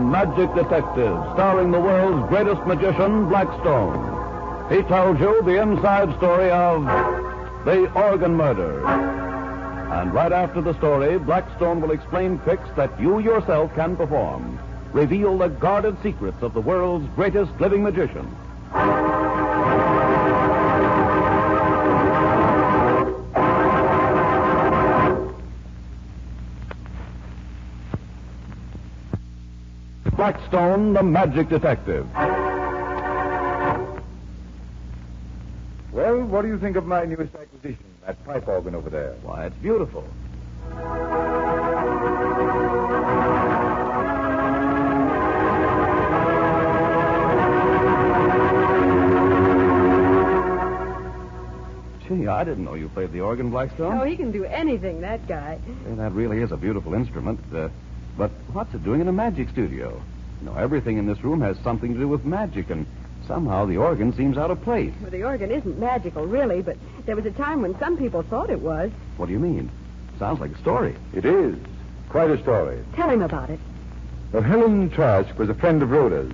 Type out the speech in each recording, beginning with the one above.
Magic Detective, starring the world's greatest magician, Blackstone. He tells you the inside story of the organ murder. And right after the story, Blackstone will explain tricks that you yourself can perform. Reveal the guarded secrets of the world's greatest living magician. Blackstone, the Magic Detective. Well, what do you think of my newest acquisition, that pipe organ over there? Why, it's beautiful. Gee, I didn't know you played the organ, Blackstone. Oh, he can do anything, that guy. Hey, that really is a beautiful instrument. But what's it doing in a magic studio? You know, everything in this room has something to do with magic, and somehow the organ seems out of place. Well, the organ isn't magical, really, but there was a time when some people thought it was. What do you mean? Sounds like a story. It is. Quite a story. Tell him about it. Well, Helen Trask was a friend of Rhoda's,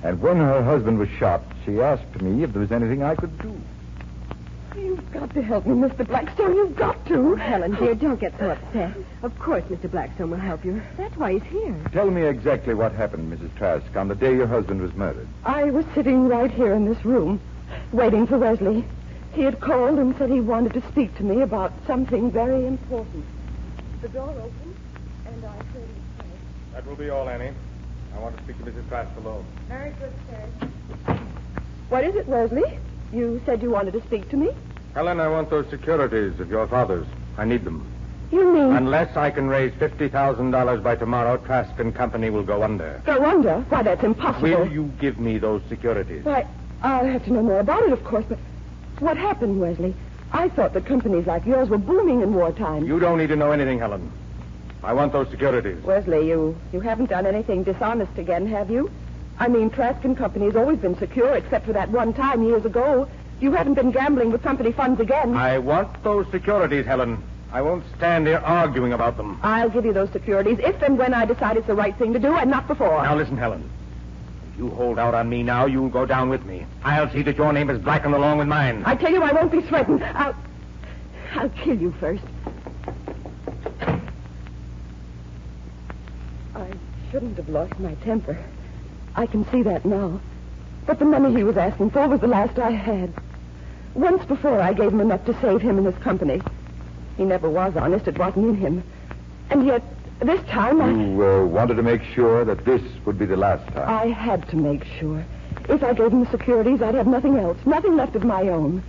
and when her husband was shot, she asked me if there was anything I could do. You've got to help me, Mr. Blackstone. You've got to. Helen, dear, don't get so upset. Of course Mr. Blackstone will help you. That's why he's here. Tell me exactly what happened, Mrs. Trask, on the day your husband was murdered. I was sitting right here in this room, waiting for Wesley. He had called and said he wanted to speak to me about something very important. The door opened, and I heard him say, That will be all, Annie. I want to speak to Mrs. Trask alone. Very good, sir. "What is it, Wesley? You said you wanted to speak to me?" Helen, I want those securities of your father's. I need them. "You mean Unless I can raise $50,000 by tomorrow, Trask and Company will go under. go under? Why, that's impossible." Will you give me those securities? Why, I'll have to know more about it, of course, but what happened, Wesley? I thought that companies like yours were booming in wartime. You don't need to know anything, Helen. I want those securities. Wesley, you haven't done anything dishonest again, have you? I mean, Trask and Company's always been secure, except for that one time years ago. You haven't been gambling with company funds again. I want those securities, Helen. I won't stand here arguing about them. I'll give you those securities if and when I decide it's the right thing to do, and not before. Now listen, Helen. If you hold out on me now, you'll go down with me. I'll see that your name is blackened along with mine. I tell you, I won't be threatened. I'll kill you first. I shouldn't have lost my temper. I can see that now. But the money he was asking for was the last I had. Once before, I gave him enough to save him and his company. He never was honest. It wasn't in him. And yet, this time You wanted to make sure that this would be the last time. I had to make sure. If I gave him the securities, I'd have nothing else. Nothing left of my own.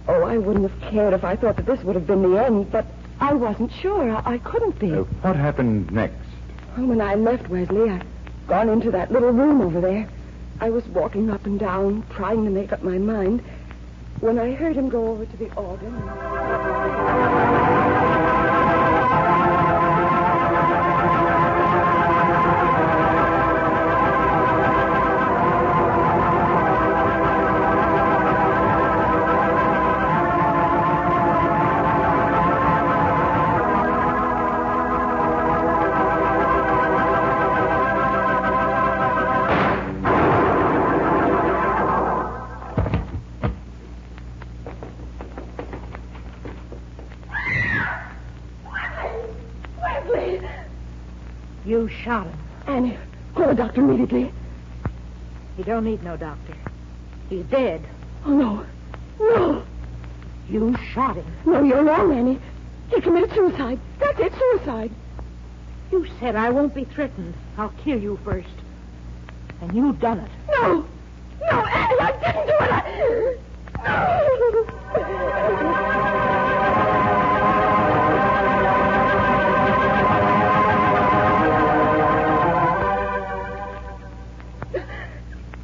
Oh, I wouldn't have cared if I thought that this would have been the end, but I wasn't sure. I couldn't be. What happened next? When I left Wesley, I'd gone into that little room over there. I was walking up and down, trying to make up my mind, when I heard him go over to the organ. You shot him. Annie, call a doctor immediately. You don't need no doctor. He's dead. Oh, no. No. You shot him. No, you're wrong, Annie. He committed suicide. That's it, suicide. You said I won't be threatened. I'll kill you first. And you done it. No. No, Annie, I didn't do it. No.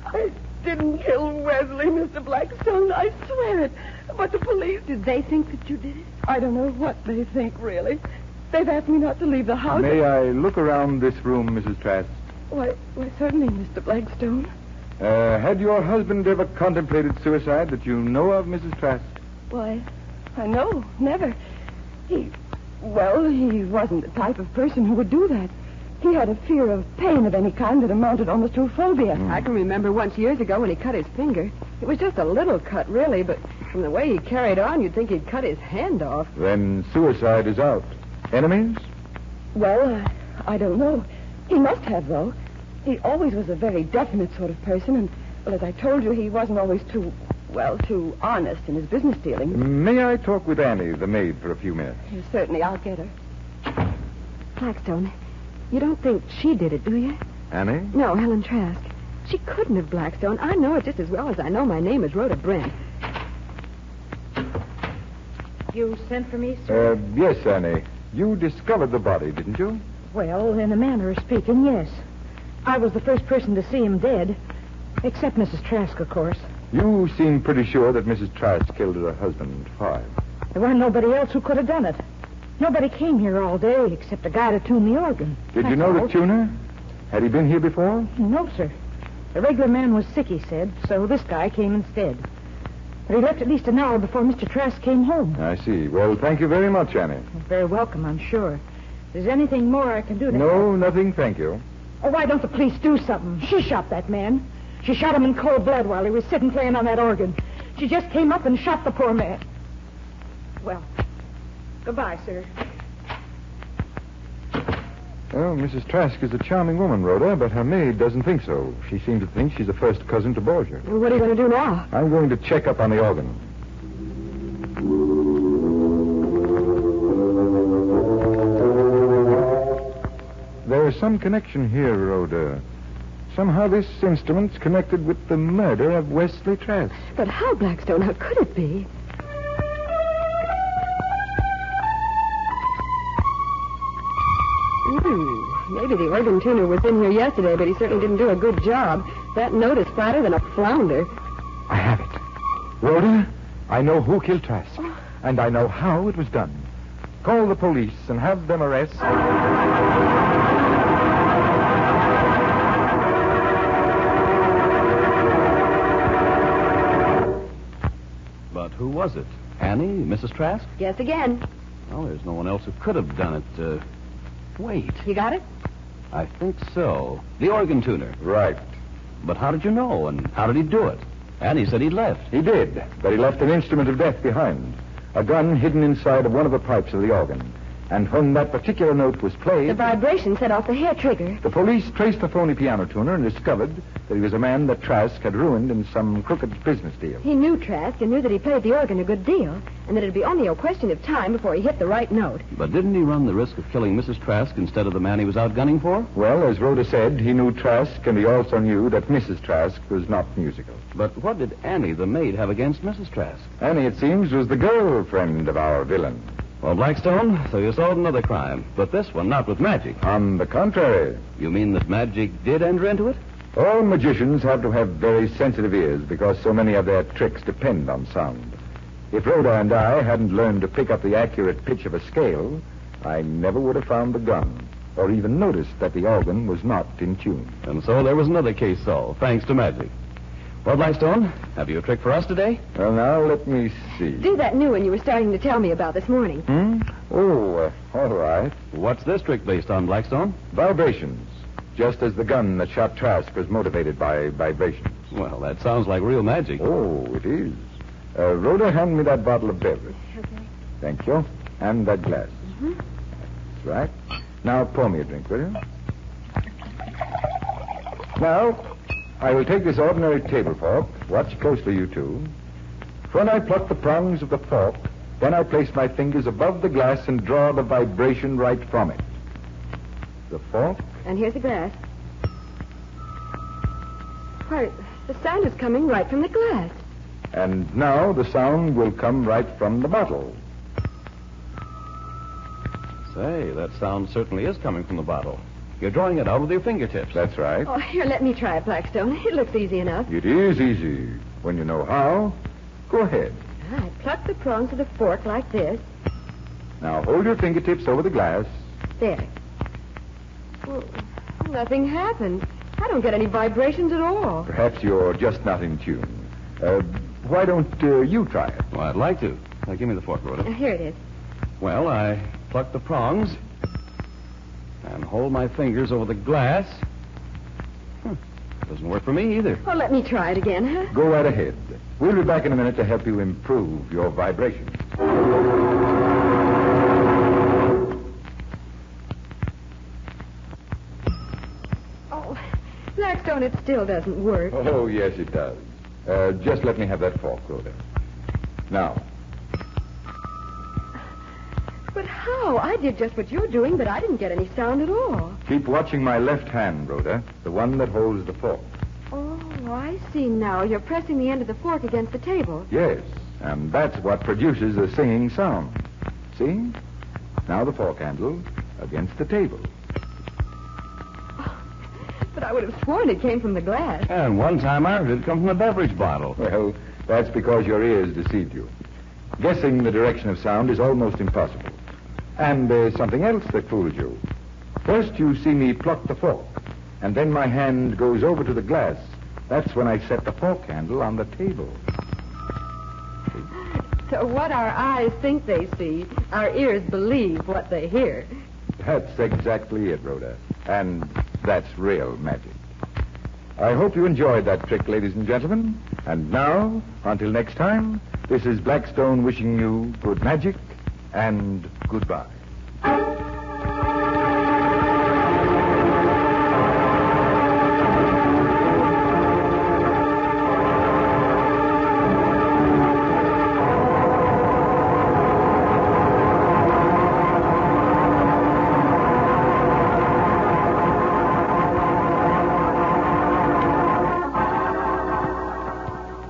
I didn't kill Wesley, Mr. Blackstone. I swear it. But the police... Did they think that you did it? I don't know what they think, really. They've asked me not to leave the house. May I look around this room, Mrs. Trask? Why, certainly, Mr. Blackstone. Had your husband ever contemplated suicide that you know of, Mrs. Trask? Why, no, never. He wasn't the type of person who would do that. He had a fear of pain of any kind that amounted almost to a phobia. I can remember once years ago when he cut his finger. It was just a little cut, really, but from the way he carried on, you'd think he'd cut his hand off. Then suicide is out. Enemies? Well, I don't know. He must have, though. He always was a very definite sort of person, and, well, as I told you, he wasn't always too honest in his business dealings. May I talk with Annie, the maid, for a few minutes? Certainly, I'll get her. Blackstone, you don't think she did it, do you? Annie? No, Helen Trask. She couldn't have, Blackstone. I know it just as well as I know my name is Rhoda Brent. You sent for me, sir? Yes, Annie. You discovered the body, didn't you? Well, in a manner of speaking, yes. I was the first person to see him dead. Except Mrs. Trask, of course. You seem pretty sure that Mrs. Trask killed her husband. Why? There wasn't nobody else who could have done it. Nobody came here all day except a guy to tune the organ. Did you That's know all. the tuner? Had he been here before? No, sir. The regular man was sick, he said, so this guy came instead. But he left at least an hour before Mr. Trask came home. I see. Well, thank you very much, Annie. Very welcome, I'm sure. If there's anything more I can do to No, help- nothing, thank you. Oh, why don't the police do something? She shot that man. She shot him in cold blood while he was sitting playing on that organ. She just came up and shot the poor man. Well, goodbye, sir. Well, Mrs. Trask is a charming woman, Rhoda, but her maid doesn't think so. She seems to think she's a first cousin to Borgia. Well, what are you going to do now? I'm going to check up on the organ. There's some connection here, Rhoda. Somehow this instrument's connected with the murder of Wesley Trask. But how, Blackstone? How could it be? Maybe the organ tuner was in here yesterday, but he certainly didn't do a good job. That note is flatter than a flounder. I have it. Rhoda, I know who killed Trask, and I know how it was done. Call the police and have them arrest... But who was it? Annie? Mrs. Trask? Guess again. Well, there's no one else who could have done it. Wait. You got it? I think so. The organ tuner. Right. But how did you know, and how did he do it? Annie said he'd left. He did, but he left an instrument of death behind. A gun hidden inside of one of the pipes of the organ. And when that particular note was played... The vibration set off the hair trigger. The police traced the phony piano tuner and discovered that he was a man that Trask had ruined in some crooked business deal. He knew Trask and knew that he played the organ a good deal, and that it'd be only a question of time before he hit the right note. But didn't he run the risk of killing Mrs. Trask instead of the man he was out gunning for? Well, as Rhoda said, he knew Trask, and he also knew that Mrs. Trask was not musical. But what did Annie, the maid, have against Mrs. Trask? Annie, it seems, was the girlfriend of our villain. Well, Blackstone, so you solved another crime. But this one not with magic. On the contrary, You mean that magic did enter into it? all magicians have to have very sensitive ears because so many of their tricks depend on sound. If Rhoda and I hadn't learned to pick up the accurate pitch of a scale, I never would have found the gun or even noticed that the organ was not in tune. And so there was another case solved, thanks to magic. Well, Blackstone, have you a trick for us today? Well, now, let me see. Do that new one you were starting to tell me about this morning. Oh, all right. What's this trick based on, Blackstone? Vibrations. Just as the gun that shot Trask was motivated by vibrations. Well, that sounds like real magic. Oh, it is. Rhoda, hand me that bottle of beverage. Okay. Thank you. And that glass. That's right. Now, pour me a drink, will you? Now, I will take this ordinary table fork. Watch closely, you two. When I pluck the prongs of the fork, then I place my fingers above the glass and draw the vibration right from it. The fork. And here's the glass. Why, the sound is coming right from the glass. And now the sound will come right from the bottle. Say, that sound certainly is coming from the bottle. You're drawing it out with your fingertips. That's right. Oh, here, let me try it, Blackstone. It looks easy enough. It is easy. When you know how, go ahead. I pluck the prongs of the fork like this. Now hold your fingertips over the glass. There. Well, nothing happened. I don't get any vibrations at all. Perhaps you're just not in tune. Why don't you try it? Well, I'd like to. Now, give me the fork, Rhoda. Here it is. Well, I pluck the prongs and hold hold my fingers over the glass. Doesn't work for me either. Well, let me try it again, huh? Go right ahead. We'll be back in a minute to help you improve your vibration. Oh, Blackstone, it still doesn't work. Oh, yes, it does. Just let me have that fork, Rhoda. Now. But how? I did just what you're doing, but I didn't get any sound at all. Keep watching my left hand, Rhoda, the one that holds the fork. Oh, I see now. You're pressing the end of the fork against the table. Yes, and that's what produces the singing sound. See? Now the fork handle against the table. But I would have sworn it came from the glass. And one time I heard it come from a beverage bottle. Well, that's because your ears deceived you. Guessing the direction of sound is almost impossible. And there's something else that fooled you. First you see me pluck the fork, and then my hand goes over to the glass. That's when I set the fork handle on the table. So what our eyes think they see, our ears believe what they hear. That's exactly it, Rhoda. And that's real magic. I hope you enjoyed that trick, ladies and gentlemen. And now, until next time, this is Blackstone wishing you good magic and goodbye.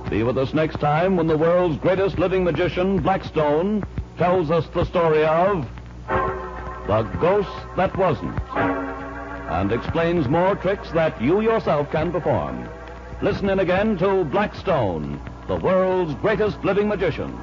Be with us next time when the world's greatest living magician, Blackstone, tells us the story of The Ghost That Wasn't, and explains more tricks that you yourself can perform. Listen in again to Blackstone, the world's greatest living magician.